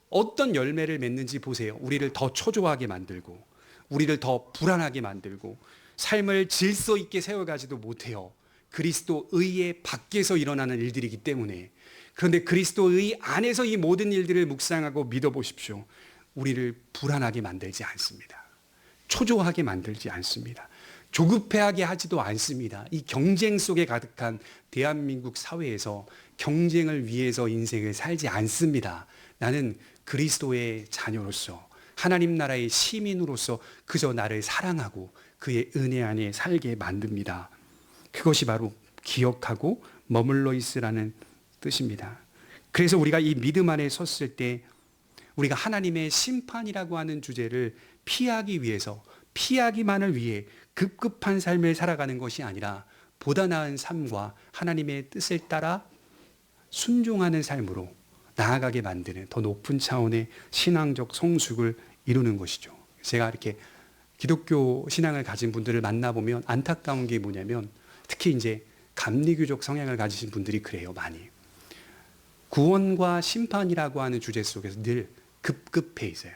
어떤 열매를 맺는지 보세요. 우리를 더 초조하게 만들고 우리를 더 불안하게 만들고 삶을 질서 있게 세워가지도 못해요. 그리스도 의의 밖에서 일어나는 일들이기 때문에. 그런데 그리스도 의 안에서 이 모든 일들을 묵상하고 믿어보십시오. 우리를 불안하게 만들지 않습니다. 초조하게 만들지 않습니다. 조급해하게 하지도 않습니다. 이 경쟁 속에 가득한 대한민국 사회에서 경쟁을 위해서 인생을 살지 않습니다. 나는 그리스도의 자녀로서 하나님 나라의 시민으로서 그저 나를 사랑하고 그의 은혜 안에 살게 만듭니다. 그것이 바로 기억하고 머물러 있으라는 뜻입니다. 그래서 우리가 이 믿음 안에 섰을 때 우리가 하나님의 심판이라고 하는 주제를 피하기 위해서 피하기만을 위해 급급한 삶을 살아가는 것이 아니라 보다 나은 삶과 하나님의 뜻을 따라 순종하는 삶으로 나아가게 만드는 더 높은 차원의 신앙적 성숙을 이루는 것이죠. 제가 이렇게 기독교 신앙을 가진 분들을 만나보면 안타까운 게 뭐냐면 특히 이제 감리교적 성향을 가지신 분들이 그래요. 많이. 구원과 심판이라고 하는 주제 속에서 늘 급급해 있어요.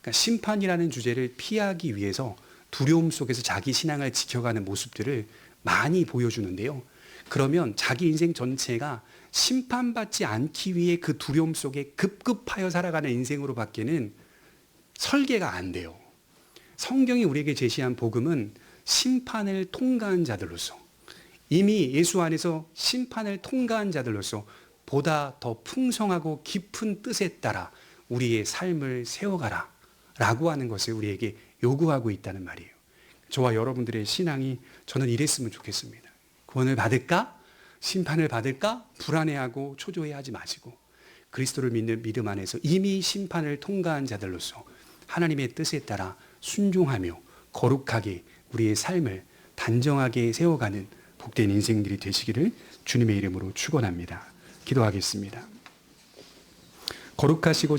그러니까 심판이라는 주제를 피하기 위해서 두려움 속에서 자기 신앙을 지켜가는 모습들을 많이 보여주는데요. 그러면 자기 인생 전체가 심판받지 않기 위해 그 두려움 속에 급급하여 살아가는 인생으로 밖에는 설계가 안 돼요. 성경이 우리에게 제시한 복음은 심판을 통과한 자들로서 이미 예수 안에서 심판을 통과한 자들로서 보다 더 풍성하고 깊은 뜻에 따라 우리의 삶을 세워가라 라고 하는 것을 우리에게 요구하고 있다는 말이에요. 저와 여러분들의 신앙이 저는 이랬으면 좋겠습니다. 구원을 받을까? 심판을 받을까? 불안해하고 초조해하지 마시고 그리스도를 믿는 믿음 안에서 이미 심판을 통과한 자들로서 하나님의 뜻에 따라 순종하며 거룩하게 우리의 삶을 단정하게 세워가는 복된 인생들이 되시기를 주님의 이름으로 축원합니다. 기도하겠습니다. 거룩하시고